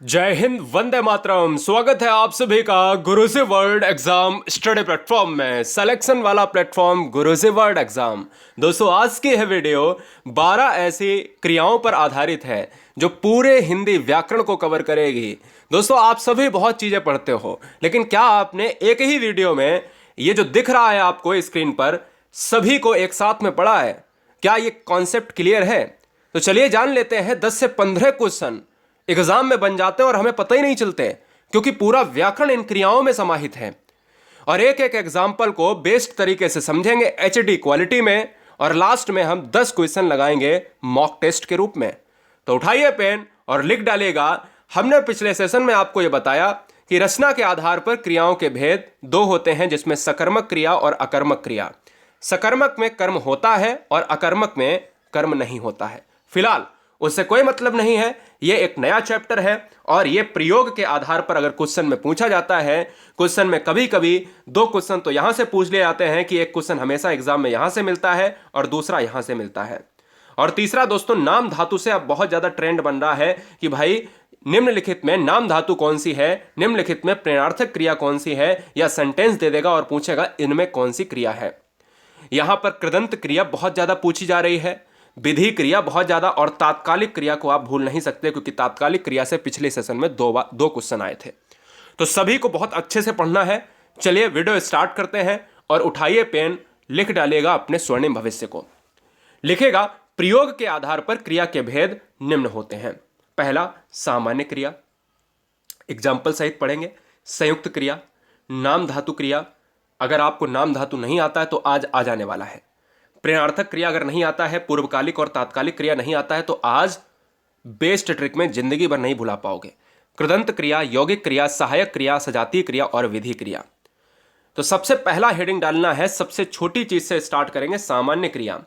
जय हिंद, वंदे मातरम। स्वागत है आप सभी का गुरुजी वर्ल्ड एग्जाम स्टडी प्लेटफॉर्म में, सिलेक्शन वाला प्लेटफॉर्म गुरुजी वर्ल्ड एग्जाम। दोस्तों, आज की है वीडियो 12 ऐसी क्रियाओं पर आधारित है जो पूरे हिंदी व्याकरण को कवर करेगी। दोस्तों, आप सभी बहुत चीजें पढ़ते हो, लेकिन क्या आपने एक ही वीडियो में ये जो दिख रहा है आपको स्क्रीन पर सभी को एक साथ में पढ़ा है? क्या ये कॉन्सेप्ट क्लियर है? तो चलिए जान लेते हैं। 10 से 15 क्वेश्चन एग्जाम में बन जाते हैं और हमें पता ही नहीं चलते, क्योंकि पूरा व्याकरण इन क्रियाओं में समाहित है। और एक एक एग्जाम्पल को बेस्ट तरीके से समझेंगे एचडी क्वालिटी में, और लास्ट में हम 10 क्वेश्चन लगाएंगे मॉक टेस्ट के रूप में। तो उठाइए पेन और लिख डालिएगा। हमने पिछले सेशन में आपको यह बताया कि रचना के आधार पर क्रियाओं के भेद दो होते हैं, जिसमें सकर्मक क्रिया और अकर्मक क्रिया। सकर्मक में कर्म होता है और अकर्मक में कर्म नहीं होता है। फिलहाल उससे कोई मतलब नहीं है, यह एक नया चैप्टर है और यह प्रयोग के आधार पर अगर क्वेश्चन में पूछा जाता है। क्वेश्चन में कभी कभी 2 क्वेश्चन तो यहां से पूछ लिए जाते हैं कि एक क्वेश्चन हमेशा एग्जाम में यहां से मिलता है और दूसरा यहां से मिलता है। और तीसरा दोस्तों, नाम धातु से अब बहुत ज्यादा ट्रेंड बन रहा है कि भाई निम्नलिखित में नाम धातु कौन सी है, निम्नलिखित में प्रेरणार्थक क्रिया कौन सी है, या सेंटेंस दे देगा और पूछेगा इनमें कौन सी क्रिया है। यहां पर कृदंत क्रिया बहुत ज्यादा पूछी जा रही है, विधि क्रिया बहुत ज्यादा, और तात्कालिक क्रिया को आप भूल नहीं सकते, क्योंकि तात्कालिक क्रिया से पिछले सेशन में दो क्वेश्चन आए थे। तो सभी को बहुत अच्छे से पढ़ना है। चलिए वीडियो स्टार्ट करते हैं और उठाइए पेन, लिख डालिएगा अपने स्वर्णिम भविष्य को। लिखेगा, प्रयोग के आधार पर क्रिया के भेद निम्न होते हैं। पहला, सामान्य क्रिया, एग्जाम्पल सहित पढ़ेंगे। संयुक्त क्रिया, नाम धातु क्रिया, अगर आपको नाम धातु नहीं आता है तो आज आ जाने वाला है। प्रेरणार्थक क्रिया अगर नहीं आता है, पूर्वकालिक और तात्कालिक क्रिया नहीं आता है, तो आज बेस्ट ट्रिक में जिंदगी भर नहीं भुला पाओगे। कृदंत क्रिया, यौगिक क्रिया, सहायक क्रिया, सजातीय क्रिया और विधि क्रिया। तो सबसे पहला हेडिंग डालना है, सबसे छोटी चीज से स्टार्ट करेंगे, सामान्य क्रिया।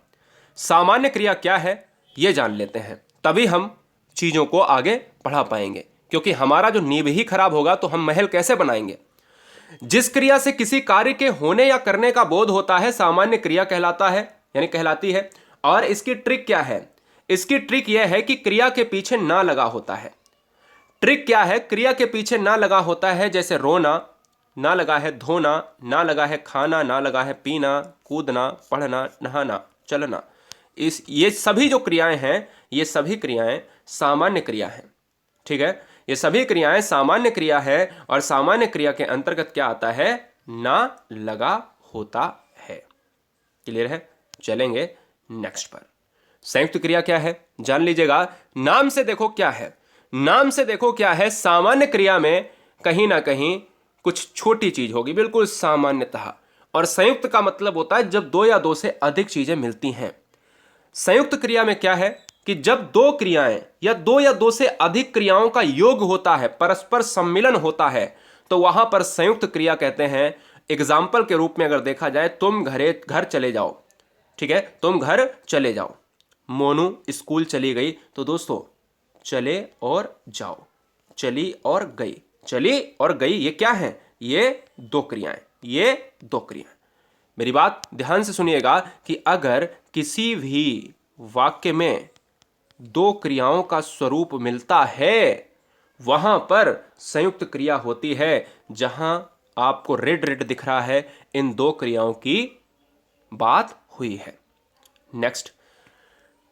सामान्य क्रिया क्या है यह जान लेते हैं, तभी हम चीजों को आगे बढ़ा पाएंगे। क्योंकि हमारा जो नींव ही खराब होगा तो हम महल कैसे बनाएंगे। जिस क्रिया से किसी कार्य के होने या करने का बोध होता है, सामान्य क्रिया कहलाता है, यानी कहलाती है। और इसकी ट्रिक क्या है? इसकी ट्रिक यह है कि क्रिया के पीछे ना लगा होता है। ट्रिक क्या है? क्रिया के पीछे ना लगा होता है, जैसे रोना, ना लगा है धोना, ना लगा है खाना, ना लगा है पीना, कूदना, पढ़ना, नहाना, चलना। ये सभी जो क्रियाएं हैं, ये सभी क्रियाएं सामान्य क्रिया हैं। ठीक है, ये सभी क्रियाएं सामान्य क्रिया है। और सामान्य क्रिया के अंतर्गत क्या आता है? ना लगा होता है। क्लियर है? चलेंगे नेक्स्ट पर। संयुक्त क्रिया क्या है जान लीजिएगा। नाम से देखो क्या है, नाम से देखो क्या है। सामान्य क्रिया में कहीं ना कहीं कुछ छोटी चीज होगी, बिल्कुल सामान्यतः। और संयुक्त का मतलब होता है जब 2 या 2 से अधिक चीजें मिलती हैं। संयुक्त क्रिया में क्या है कि जब 2 क्रियाएं या 2 या 2 से अधिक क्रियाओं का योग होता है, परस्पर सम्मिलन होता है, तो वहां पर संयुक्त क्रिया कहते हैं। एग्जाम्पल के रूप में अगर देखा जाए, तुम घर चले जाओ। ठीक है, तुम घर चले जाओ। मोनू स्कूल चली गई, तो दोस्तों चले और जाओ, चली और गई, चली और गई, ये क्या है? ये 2 क्रियाएं, ये 2 क्रियाएं। मेरी बात ध्यान से सुनिएगा कि अगर किसी भी वाक्य में 2 क्रियाओं का स्वरूप मिलता है, वहां पर संयुक्त क्रिया होती है। जहां आपको रेड रेड दिख रहा है, इन 2 क्रियाओं की बात हुई है। नेक्स्ट,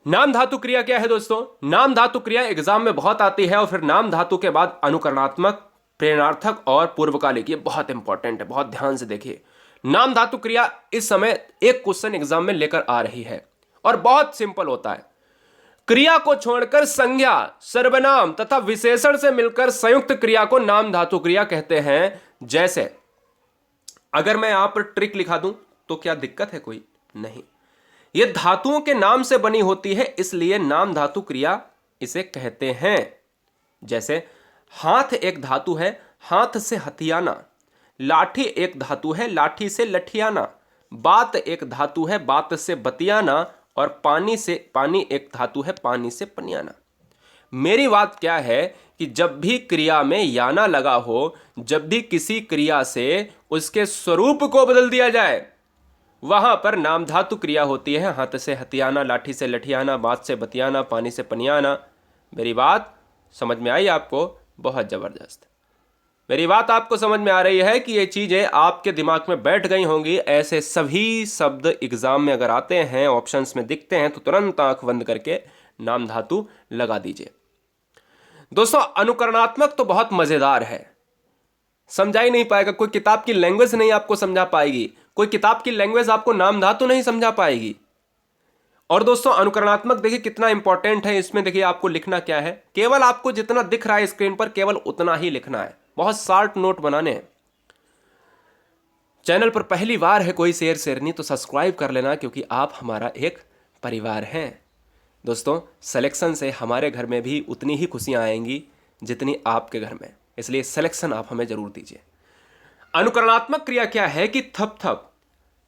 नाम धातु क्रिया क्या है दोस्तों? नाम धातु क्रिया एग्जाम में बहुत आती है, और फिर नाम धातु के बाद अनुकरणात्मक, प्रेरणार्थक और पूर्वकालिक। ये बहुत इंपॉर्टेंट है, बहुत ध्यान से देखिए। नाम धातु क्रिया इस समय एक क्वेश्चन एग्जाम में लेकर आ रही है और बहुत सिंपल होता है। क्रिया को छोड़कर संज्ञा, सर्वनाम तथा विशेषण से मिलकर संयुक्त क्रिया को नाम धातु क्रिया कहते हैं। जैसे अगर मैं यहां पर ट्रिक लिखा दूं तो क्या दिक्कत है? कोई नहीं। यह धातुओं के नाम से बनी होती है, इसलिए नाम धातु क्रिया इसे कहते हैं। जैसे हाथ एक धातु है, हाथ से हथियाना। लाठी एक धातु है, लाठी से लठियाना। बात एक धातु है, बात से बतियाना। और पानी एक धातु है, पानी से पनियाना। मेरी बात क्या है कि जब भी क्रिया में याना लगा हो, जब भी किसी क्रिया से उसके स्वरूप को बदल दिया जाए, वहां पर नाम धातु क्रिया होती है। हाथ से हथियाना, लाठी से लठियाना, बात से बतियाना, पानी से पनियाना। मेरी बात समझ में आई आपको? बहुत जबरदस्त। मेरी बात आपको समझ में आ रही है कि ये चीजें आपके दिमाग में बैठ गई होंगी। ऐसे सभी शब्द एग्जाम में अगर आते हैं, ऑप्शंस में दिखते हैं, तो तुरंत आंख बंद करके नाम धातु लगा दीजिए। दोस्तों, अनुकरणात्मक तो बहुत मजेदार है, समझा ही नहीं पाएगा। कोई किताब की लैंग्वेज नहीं आपको समझा पाएगी, कोई किताब की लैंग्वेज आपको नाम धातु नहीं समझा पाएगी। और दोस्तों, अनुकरणात्मक देखिए कितना इंपॉर्टेंट है। इसमें देखिए आपको लिखना क्या है, केवल आपको जितना दिख रहा है स्क्रीन पर केवल उतना ही लिखना है। बहुत शार्ट नोट बनाने हैं। चैनल पर पहली बार है कोई शेयर नहीं तो सब्सक्राइब कर लेना, क्योंकि आप हमारा एक परिवार हैं। दोस्तों, सिलेक्शन से हमारे घर में भी उतनी ही खुशियां आएंगी जितनी आपके घर में, इसलिए सिलेक्शन आप हमें जरूर दीजिए। अनुकरणात्मक क्रिया क्या है कि थप थप,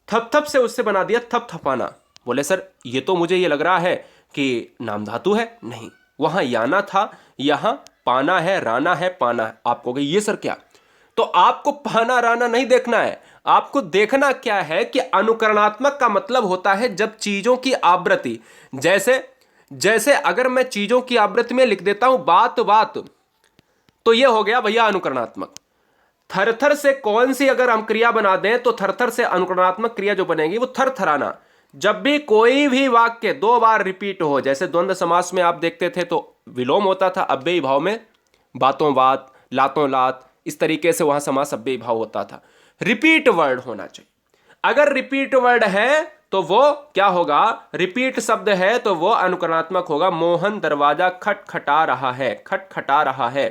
थप थप से उससे बना दिया थप थपाना। बोले सर ये तो मुझे ये लग रहा है कि नाम धातु है। नहीं, वहां याना था, यहां पाना है, राना है, पाना है। आप कहोगे ये सर क्या? तो आपको पाना राना नहीं देखना है, आपको देखना क्या है कि अनुकरणात्मक का मतलब होता है जब चीजों की आवृत्ति, जैसे जैसे अगर मैं चीजों की आवृत्ति में लिख देता हूं बात बात, तो यह हो गया भैया अनुकरणात्मक। थरथर से कौन सी अगर हम क्रिया बना दें तो थरथर से अनुकरणात्मक क्रिया जो बनेगी वो थरथराना। जब भी कोई भी वाक्य दो बार रिपीट हो, जैसे द्वंद्व समास में आप देखते थे तो विलोम होता था, अव्ययी भाव में बातों बात, लातों लात, इस तरीके से वहां समास अव्ययी भाव होता था। रिपीट वर्ड होना चाहिए। अगर रिपीट वर्ड है तो वो क्या होगा? रिपीट शब्द है तो वो अनुकरणात्मक होगा। मोहन दरवाजा खटखटा रहा है, खटखटा रहा है।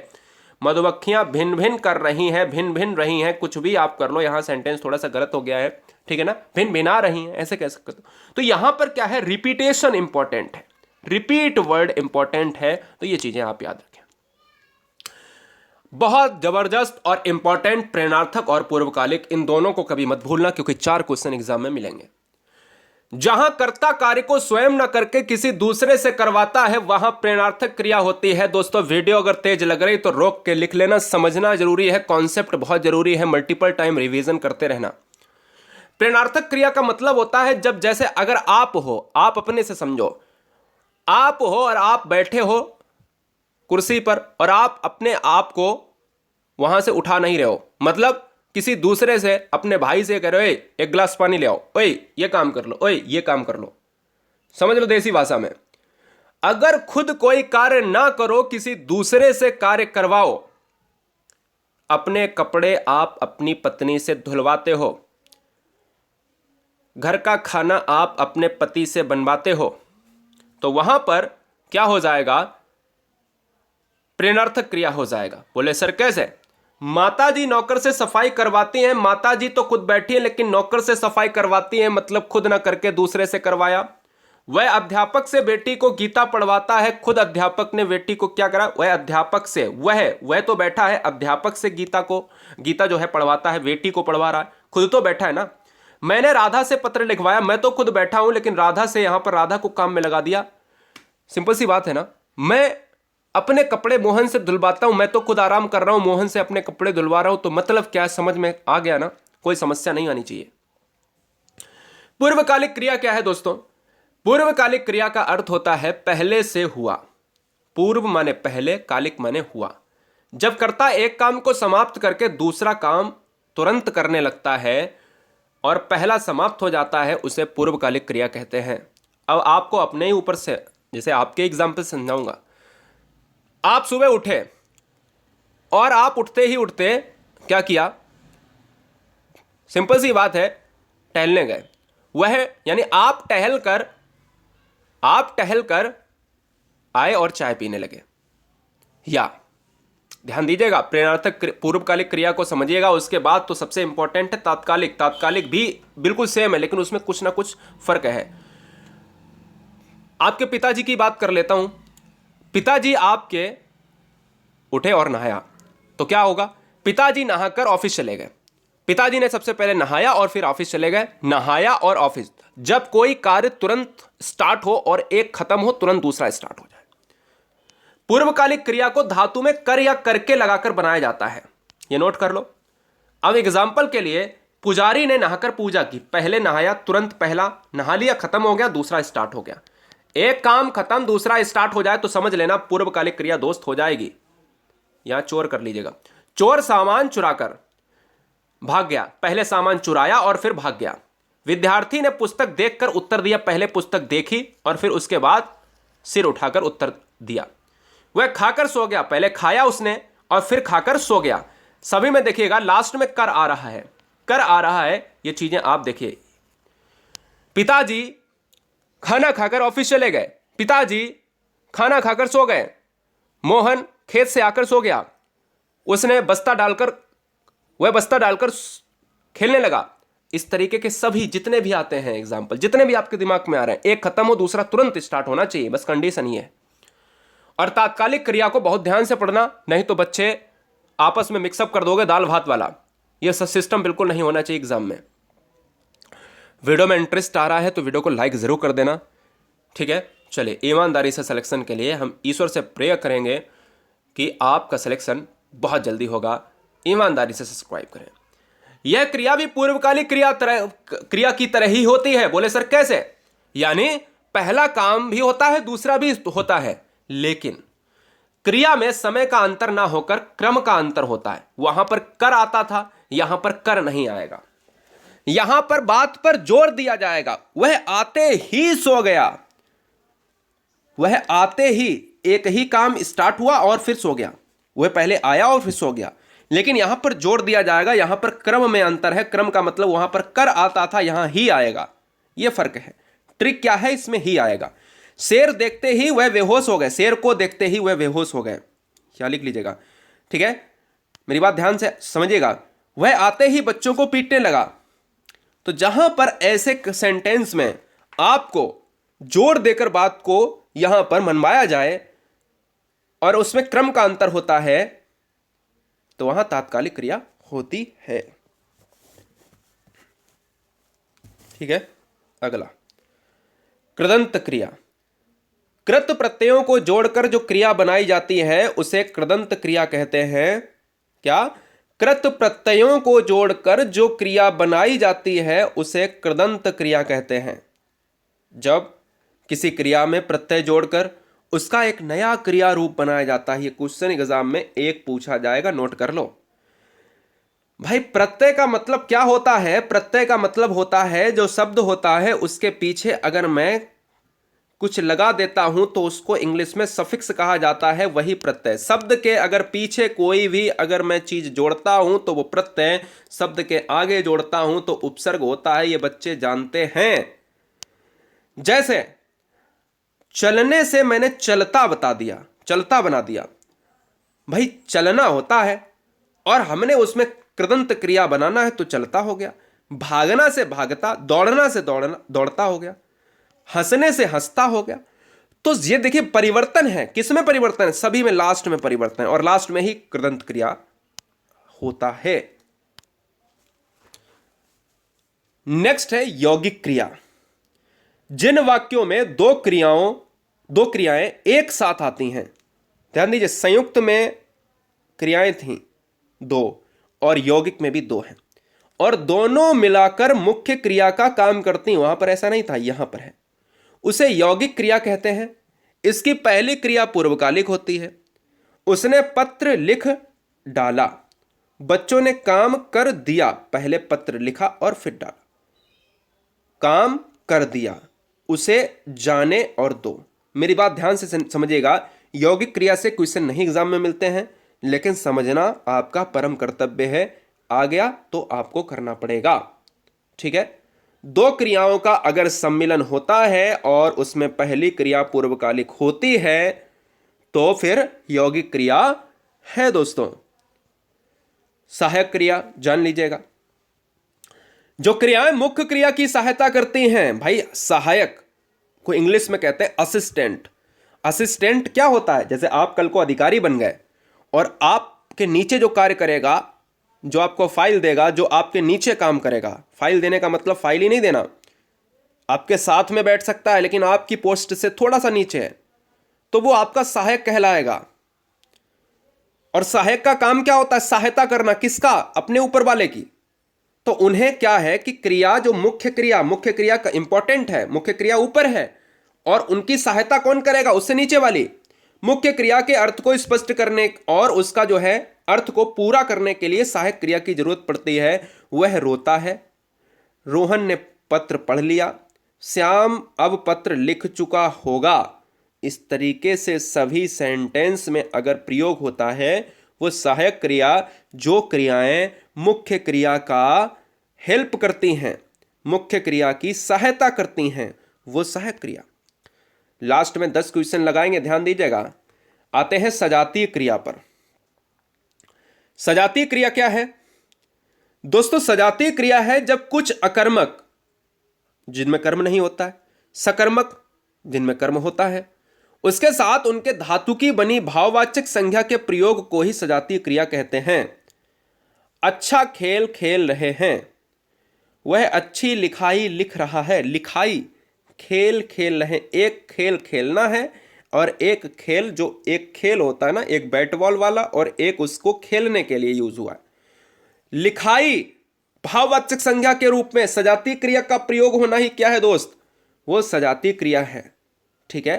मधुमक्खियां भिन भिन कर रही हैं, भिन भिन रही हैं, कुछ भी आप कर लो, यहां सेंटेंस थोड़ा सा गलत हो गया है, ठीक है ना, भिन भिना रही हैं ऐसे कह सकते हो। तो यहां पर क्या है? रिपीटेशन इंपॉर्टेंट है, रिपीट वर्ड इंपॉर्टेंट है। तो ये चीजें आप याद रखें। बहुत जबरदस्त और इंपॉर्टेंट प्रेरणार्थक और पूर्वकालिक, इन दोनों को कभी मत भूलना, क्योंकि 4 क्वेश्चन एग्जाम में मिलेंगे। जहां कर्ता कार्य को स्वयं न करके किसी दूसरे से करवाता है वहां प्रेरणार्थक क्रिया होती है। दोस्तों, वीडियो अगर तेज लग रही तो रोक के लिख लेना, समझना जरूरी है, कॉन्सेप्ट बहुत जरूरी है, मल्टीपल टाइम रिवीजन करते रहना। प्रेरणार्थक क्रिया का मतलब होता है जब, जैसे अगर आप हो, आप अपने से समझो, आप हो और आप बैठे हो कुर्सी पर और आप अपने आप को वहां से उठा नहीं रहे हो, मतलब किसी दूसरे से, अपने भाई से कह रहे हो एक गिलास पानी ले आओ, ओए ये काम कर लो, ओए ये काम कर लो, समझ लो देसी भाषा में। अगर खुद कोई कार्य ना करो, किसी दूसरे से कार्य करवाओ। अपने कपड़े आप अपनी पत्नी से धुलवाते हो, घर का खाना आप अपने पति से बनवाते हो, तो वहां पर क्या हो जाएगा? प्रेरणार्थक क्रिया हो जाएगा। बोले सर कैसे? माताजी नौकर से सफाई करवाती हैं, माताजी तो खुद बैठी है लेकिन नौकर से सफाई करवाती हैं, मतलब खुद ना करके दूसरे से करवाया। वह अध्यापक से बेटी को गीता पढ़वाता है, खुद अध्यापक ने बेटी को क्या करा? वह अध्यापक से, वह तो बैठा है अध्यापक से गीता जो है पढ़वाता है, बेटी को पढ़वा रहा है, खुद तो बैठा है ना। मैंने राधा से पत्र लिखवाया, मैं तो खुद बैठा हूं लेकिन राधा से, यहां पर राधा को काम में लगा दिया। सिंपल सी बात है ना। मैं अपने कपड़े मोहन से धुलवाता हूं, मैं तो खुद आराम कर रहा हूं, मोहन से अपने कपड़े धुलवा रहा हूं, तो मतलब क्या? समझ में आ गया ना, कोई समस्या नहीं आनी चाहिए। पूर्वकालिक क्रिया क्या है दोस्तों? पूर्वकालिक क्रिया का अर्थ होता है पहले से हुआ। पूर्व माने पहले, कालिक माने हुआ। जब कर्ता एक काम को समाप्त करके दूसरा काम तुरंत करने लगता है और पहला समाप्त हो जाता है, उसे पूर्वकालिक क्रिया कहते हैं। अब आपको अपने ही ऊपर से, जैसे आपके एग्जाम्पल समझाऊंगा। आप सुबह उठे और आप उठते ही उठते क्या किया? सिंपल सी बात है, टहलने गए। वह यानी आप टहल कर आए और चाय पीने लगे। या ध्यान दीजिएगा, प्रेरणार्थक पूर्वकालिक क्रिया को समझिएगा। उसके बाद तो सबसे इंपॉर्टेंट है तात्कालिक। तात्कालिक भी बिल्कुल सेम है लेकिन उसमें कुछ ना कुछ फर्क है। आपके पिताजी की बात कर लेता हूं। पिताजी आपके उठे और नहाया, तो क्या होगा? पिताजी नहाकर ऑफिस चले गए। पिताजी ने सबसे पहले नहाया और फिर ऑफिस चले गए। नहाया और ऑफिस, जब कोई कार्य तुरंत स्टार्ट हो और एक खत्म हो, तुरंत दूसरा स्टार्ट हो जाए। पूर्वकालिक क्रिया को धातु में कर या करके लगाकर बनाया जाता है, ये नोट कर लो। अब एग्जाम्पल के लिए, पुजारी ने नहाकर पूजा की, पहले नहाया, तुरंत पहला नहा लिया, खत्म हो गया, दूसरा स्टार्ट हो गया। एक काम खत्म, दूसरा स्टार्ट हो जाए तो समझ लेना पूर्वकालिक क्रिया दोस्त हो जाएगी। यहां चोर कर लीजिएगा। चोर सामान चुराकर भाग गया। पहले सामान चुराया और फिर भाग गया। विद्यार्थी ने पुस्तक देखकर उत्तर दिया। पहले पुस्तक देखी और फिर उसके बाद सिर उठाकर उत्तर दिया। वह खाकर सो गया। पहले खाया उसने और फिर खाकर सो गया। सभी में देखिएगा लास्ट में कर आ रहा है, कर आ रहा है। ये चीजें आप देखिए। पिताजी खाना खाकर ऑफिस चले गए। पिताजी खाना खाकर सो गए। मोहन खेत से आकर सो गया। उसने वह बस्ता डालकर खेलने लगा। इस तरीके के सभी जितने भी आते हैं एग्जाम्पल, जितने भी आपके दिमाग में आ रहे हैं, एक खत्म हो दूसरा तुरंत स्टार्ट होना चाहिए, बस कंडीशन ही है। और तात्कालिक क्रिया को बहुत ध्यान से पढ़ना, नहीं तो बच्चे आपस में मिक्सअप कर दोगे दाल भात वाला। यह सब सिस्टम बिल्कुल नहीं होना चाहिए एग्जाम में। वीडियो में इंटरेस्ट आ रहा है तो वीडियो को लाइक जरूर कर देना, ठीक है। चलिए, ईमानदारी से सिलेक्शन के लिए हम ईश्वर से प्रे करेंगे कि आपका सिलेक्शन बहुत जल्दी होगा। ईमानदारी से सब्सक्राइब करें। यह क्रिया भी पूर्वकालिक क्रिया की तरह ही होती है। बोले सर कैसे? यानी पहला काम भी होता है, दूसरा भी होता है, लेकिन क्रिया में समय का अंतर ना होकर क्रम का अंतर होता है। वहां पर कर आता था, यहां पर कर नहीं आएगा। यहां पर बात पर जोर दिया जाएगा। वह आते ही सो गया। वह आते ही, एक ही काम स्टार्ट हुआ और फिर सो गया। वह पहले आया और फिर सो गया। लेकिन यहां पर जोर दिया जाएगा, यहां पर क्रम में अंतर है। क्रम का मतलब वहां पर कर आता था, यहां ही आएगा। यह फर्क है। ट्रिक क्या है इसमें? ही आएगा। शेर देखते ही वह बेहोश हो गए। शेर को देखते ही वह बेहोश हो गए। क्या लिख लीजिएगा, ठीक है। मेरी बात ध्यान से समझिएगा। वह आते ही बच्चों को पीटने लगा। तो जहां पर ऐसे सेंटेंस में आपको जोर देकर बात को यहां पर मनवाया जाए और उसमें क्रम का अंतर होता है, तो वहां तात्कालिक क्रिया होती है, ठीक है। अगला कृदंत क्रिया। कृत प्रत्ययों को जोड़कर जो क्रिया बनाई जाती है उसे कृदंत क्रिया कहते हैं। क्या? कृत प्रत्ययों को जोड़कर जो क्रिया बनाई जाती है उसे कृदंत क्रिया कहते हैं। जब किसी क्रिया में प्रत्यय जोड़कर उसका एक नया क्रिया रूप बनाया जाता है। ये क्वेश्चन एग्जाम में एक पूछा जाएगा, नोट कर लो भाई। प्रत्यय का मतलब क्या होता है? प्रत्यय का मतलब होता है जो शब्द होता है उसके पीछे अगर मैं कुछ लगा देता हूं तो उसको इंग्लिश में सफिक्स कहा जाता है, वही प्रत्यय। शब्द के अगर पीछे कोई भी अगर मैं चीज जोड़ता हूं तो वो प्रत्यय। शब्द के आगे जोड़ता हूं तो उपसर्ग होता है। ये बच्चे जानते हैं। जैसे चलने से मैंने चलता बता दिया, चलता बना दिया। भाई चलना होता है और हमने उसमें कृदंत क्रिया बनाना है तो चलता हो गया। भागना से भागता, दौड़ना से दौड़ता हो गया, हंसने से हंसता हो गया। तो ये देखिए परिवर्तन है। किसमें परिवर्तन है? सभी में लास्ट में परिवर्तन है और लास्ट में ही कृदंत क्रिया होता है। नेक्स्ट है यौगिक क्रिया। जिन वाक्यों में दो क्रियाएं एक साथ आती हैं, ध्यान दीजिए, संयुक्त में क्रियाएं थीं दो और यौगिक में भी दो हैं और दोनों मिलाकर मुख्य क्रिया का काम करती। वहां पर ऐसा नहीं था, यहां पर है। उसे यौगिक क्रिया कहते हैं। इसकी पहली क्रिया पूर्वकालिक होती है। उसने पत्र लिख डाला। बच्चों ने काम कर दिया। पहले पत्र लिखा और फिर डाला। काम कर दिया। उसे जाने और दो। मेरी बात ध्यान से समझिएगा। यौगिक क्रिया से क्वेश्चन नहीं एग्जाम में मिलते हैं, लेकिन समझना आपका परम कर्तव्य है। आ गया तो आपको करना पड़ेगा, ठीक है। दो क्रियाओं का अगर सम्मिलन होता है और उसमें पहली क्रिया पूर्वकालिक होती है तो फिर यौगिक क्रिया है दोस्तों। सहायक क्रिया जान लीजिएगा। जो क्रियाएं मुख्य क्रिया की सहायता करती हैं, भाई सहायक को इंग्लिश में कहते हैं असिस्टेंट। असिस्टेंट क्या होता है? जैसे आप कल को अधिकारी बन गए और आपके नीचे जो कार्य करेगा, जो आपको फाइल देगा, जो आपके नीचे काम करेगा। फाइल देने का मतलब फाइल ही नहीं देना, आपके साथ में बैठ सकता है लेकिन आपकी पोस्ट से थोड़ा सा नीचे है, तो वो आपका सहायक कहलाएगा। और सहायक का काम क्या होता है? सहायता करना। किसका? अपने ऊपर वाले की। तो उन्हें क्या है कि क्रिया जो मुख्य क्रिया का इंपॉर्टेंट है, मुख्य क्रिया ऊपर है और उनकी सहायता कौन करेगा? उससे नीचे वाली। मुख्य क्रिया के अर्थ को स्पष्ट करने और उसका जो है अर्थ को पूरा करने के लिए सहायक क्रिया की जरूरत पड़ती है। वह रोता है, रोहन ने पत्र पढ़ लिया, श्याम अब पत्र लिख चुका होगा। इस तरीके से सभी सेंटेंस में अगर प्रयोग होता है वो सहायक क्रिया, जो क्रियाएं मुख्य क्रिया का हेल्प करती हैं, मुख्य क्रिया की सहायता करती हैं, वो सहायक क्रिया। लास्ट में 10 क्वेश्चन लगाएंगे, ध्यान दीजिएगा। आते हैं सजातीय क्रिया पर। सजातीय क्रिया क्या है दोस्तों? सजातीय क्रिया है जब कुछ अकर्मक जिनमें कर्म नहीं होता है, सकर्मक जिनमें कर्म होता है, उसके साथ उनके धातु की बनी भाववाचक संज्ञा के प्रयोग को ही सजातीय क्रिया कहते हैं। अच्छा खेल खेल रहे हैं, वह अच्छी लिखाई लिख रहा है। लिखाई, खेल खेल रहे, एक खेल खेलना है और एक खेल, जो एक खेल होता है ना, एक बैट बॉल वाला और एक उसको खेलने के लिए यूज हुआ है। लिखाई भाववाचक संज्ञा के रूप में सजातीय क्रिया का प्रयोग होना ही क्या है दोस्त? वो सजातीय क्रिया है। ठीक है,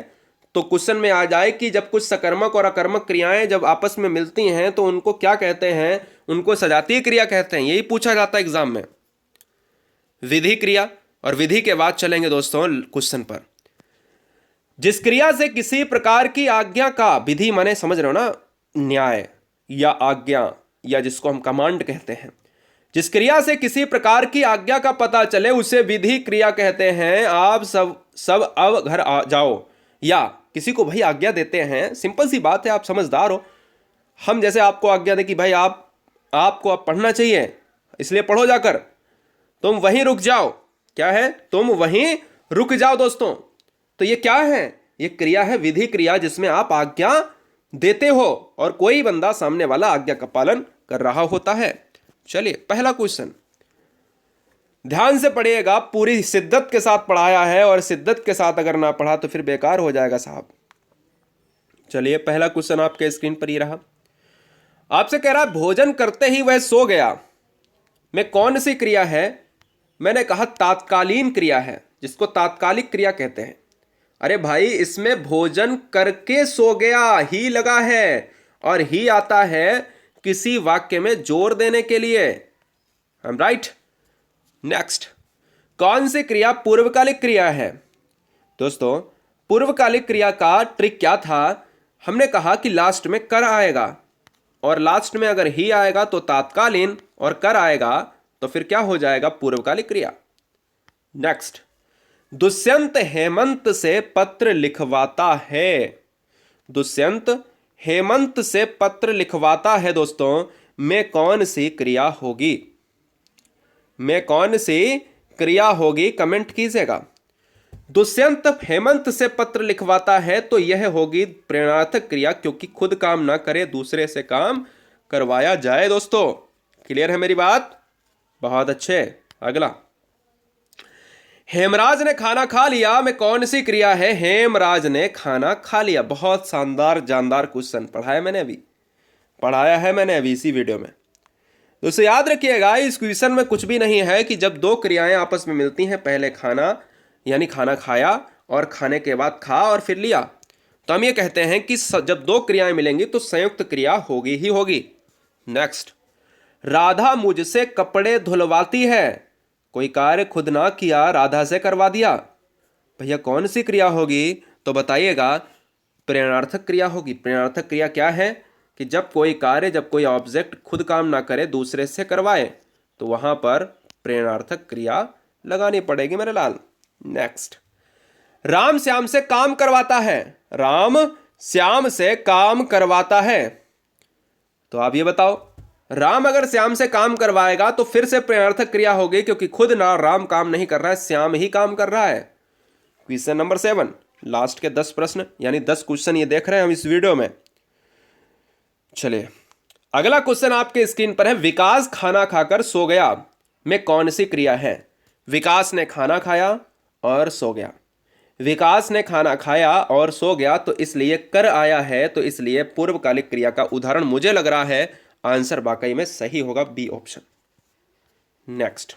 तो क्वेश्चन में आ जाए कि जब कुछ सकर्मक और अकर्मक क्रियाएं जब आपस में मिलती हैं तो उनको क्या कहते हैं? उनको सजातीय क्रिया कहते हैं। यही पूछा जाता है एग्जाम में। विधि क्रिया, और विधि के बाद चलेंगे दोस्तों क्वेश्चन पर। जिस क्रिया से किसी प्रकार की आज्ञा का, विधि माने समझ रहे हो ना, न्याय या आज्ञा या जिसको हम कमांड कहते हैं, जिस क्रिया से किसी प्रकार की आज्ञा का पता चले उसे विधि क्रिया कहते हैं। आप सब अब घर आ जाओ, या किसी को भाई आज्ञा देते हैं, सिंपल सी बात है, आप समझदार हो। हम जैसे आपको आज्ञा दे कि भाई आपको अब पढ़ना चाहिए, इसलिए पढ़ो जाकर, तुम वहीं रुक जाओ। क्या है? तुम वहीं रुक जाओ दोस्तों। तो ये क्या है? ये क्रिया है विधि क्रिया, जिसमें आप आज्ञा देते हो और कोई बंदा सामने वाला आज्ञा का पालन कर रहा होता है। चलिए पहला क्वेश्चन ध्यान से पढ़िएगा, पूरी शिद्दत के साथ पढ़ाया है और शिद्दत के साथ अगर ना पढ़ा तो फिर बेकार हो जाएगा साहब। चलिए पहला क्वेश्चन आपके स्क्रीन पर ही रहा। आपसे कह रहा है भोजन करते ही वह सो गया, में कौन सी क्रिया है? मैंने कहा तात्कालीन क्रिया है, जिसको तात्कालिक क्रिया कहते हैं। अरे भाई इसमें भोजन करके सो गया ही लगा है, और ही आता है किसी वाक्य में जोर देने के लिए। I am right. नेक्स्ट, कौन सी क्रिया पूर्वकालिक क्रिया है? दोस्तों पूर्वकालिक क्रिया का ट्रिक क्या था? हमने कहा कि लास्ट में कर आएगा, और लास्ट में अगर ही आएगा तो तात्कालीन, और कर आएगा तो फिर क्या हो जाएगा? पूर्वकालिक क्रिया। नेक्स्ट, दुष्यंत हेमंत से पत्र लिखवाता है। दुष्यंत हेमंत से पत्र लिखवाता है दोस्तों, में कौन सी क्रिया होगी? में कौन सी क्रिया होगी? कमेंट कीजिएगा। दुष्यंत हेमंत से पत्र लिखवाता है तो यह होगी प्रेरणार्थक क्रिया, क्योंकि खुद काम ना करे दूसरे से काम करवाया जाए। दोस्तों क्लियर है मेरी बात? बहुत अच्छे। अगला, हेमराज ने खाना खा लिया, में कौन सी क्रिया है? हेमराज ने खाना खा लिया। बहुत शानदार जानदार क्वेश्चन पढ़ाया है मैंने अभी इसी वीडियो में। दोस्तों याद रखिएगा, इस क्वेश्चन में कुछ भी नहीं है कि जब दो क्रियाएं आपस में मिलती हैं, पहले खाना यानी खाना खाया और खाने के बाद खा और फिर लिया, तो हम ये कहते हैं कि जब दो क्रियाएं मिलेंगी तो संयुक्त क्रिया होगी ही होगी। नेक्स्ट, राधा मुझसे कपड़े धुलवाती है, कोई कार्य खुद ना किया, राधा से करवा दिया। भैया कौन सी क्रिया होगी? तो बताइएगा। प्रेरणार्थक क्रिया होगी। प्रेरणार्थक क्रिया क्या है? कि जब कोई कार्य, जब कोई ऑब्जेक्ट खुद काम ना करे दूसरे से करवाए, तो वहां पर प्रेरणार्थक क्रिया लगानी पड़ेगी मेरे लाल। नेक्स्ट, राम श्याम से काम करवाता है। राम श्याम से काम करवाता है, तो आप ये बताओ, राम अगर श्याम से काम करवाएगा तो फिर से प्रेरणार्थक क्रिया होगी, क्योंकि खुद ना राम काम नहीं कर रहा है, श्याम ही काम कर रहा है। क्वेश्चन नंबर 7, लास्ट के 10 प्रश्न यानी 10 क्वेश्चन ये देख रहे हैं हम इस वीडियो में। चलिए अगला क्वेश्चन आपके स्क्रीन पर है, विकास खाना खाकर सो गया, में कौन सी क्रिया है? विकास ने खाना खाया और सो गया। विकास ने खाना खाया और सो गया, तो इसलिए कर आया है, तो इसलिए पूर्वकालिक क्रिया का उदाहरण मुझे लग रहा है आंसर वाकई में सही होगा बी ऑप्शन। नेक्स्ट,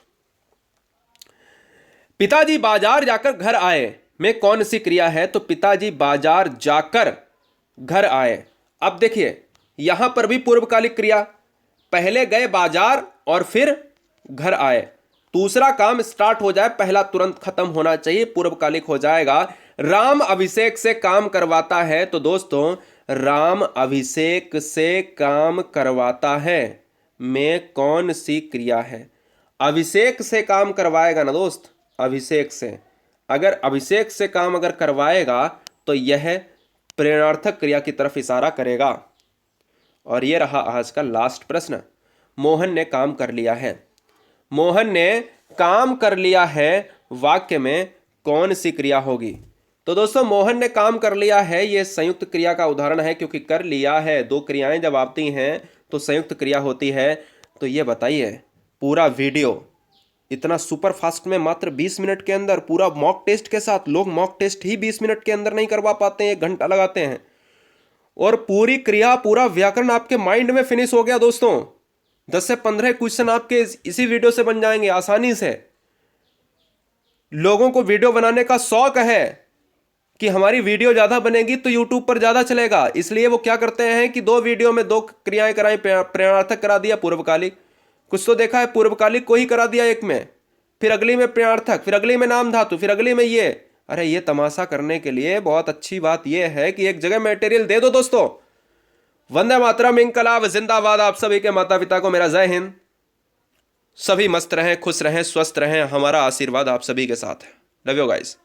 पिताजी बाजार जाकर घर आए, में कौन सी क्रिया है? तो पिताजी बाजार जाकर घर आए। अब देखिए यहां पर भी पूर्वकालिक क्रिया, पहले गए बाजार और फिर घर आए। दूसरा काम स्टार्ट हो जाए, पहला तुरंत खत्म होना चाहिए, पूर्वकालिक हो जाएगा। राम अभिषेक से काम करवाता है, तो दोस्तों राम अभिषेक से काम करवाता है में कौन सी क्रिया है? अभिषेक से काम करवाएगा ना दोस्त, अभिषेक से, अगर अभिषेक से काम अगर करवाएगा तो यह प्रेरणार्थक क्रिया की तरफ इशारा करेगा। और यह रहा आज का लास्ट प्रश्न। मोहन ने काम कर लिया है। मोहन ने काम कर लिया है वाक्य में कौन सी क्रिया होगी? तो दोस्तों मोहन ने काम कर लिया है, यह संयुक्त क्रिया का उदाहरण है, क्योंकि कर लिया है, दो क्रियाएं जब आती हैं तो संयुक्त क्रिया होती है। तो ये बताइए, पूरा वीडियो इतना सुपर फास्ट में मात्र 20 मिनट के अंदर, पूरा मॉक टेस्ट के साथ, लोग मॉक टेस्ट ही 20 मिनट के अंदर नहीं करवा पाते हैं, 1 घंटा लगाते हैं, और पूरी क्रिया पूरा व्याकरण आपके माइंड में फिनिश हो गया दोस्तों। 10 से 15 क्वेश्चन आपके इसी वीडियो से बन जाएंगे आसानी से। लोगों को वीडियो बनाने का शौक है कि हमारी वीडियो ज्यादा बनेगी तो यूट्यूब पर ज्यादा चलेगा, इसलिए वो क्या करते हैं कि 2 वीडियो में 2 क्रियाएं कराई, प्रेरणार्थक करा दिया, पूर्वकालिक। कुछ तो देखा है पूर्वकालिक को ही करा दिया एक में, फिर अगली में प्रेरणार्थक, फिर अगली में नाम धातु, फिर अगली में ये। अरे ये तमाशा करने के लिए बहुत अच्छी बात यह है कि एक जगह मटेरियल दे दो दोस्तों। वंदे मातरम, इंकलाब जिंदाबाद। आप सभी के माता पिता को मेरा जय हिंद। सभी मस्त रहें, खुश रहें, स्वस्थ रहें, हमारा आशीर्वाद आप सभी के साथ है। Love you guys.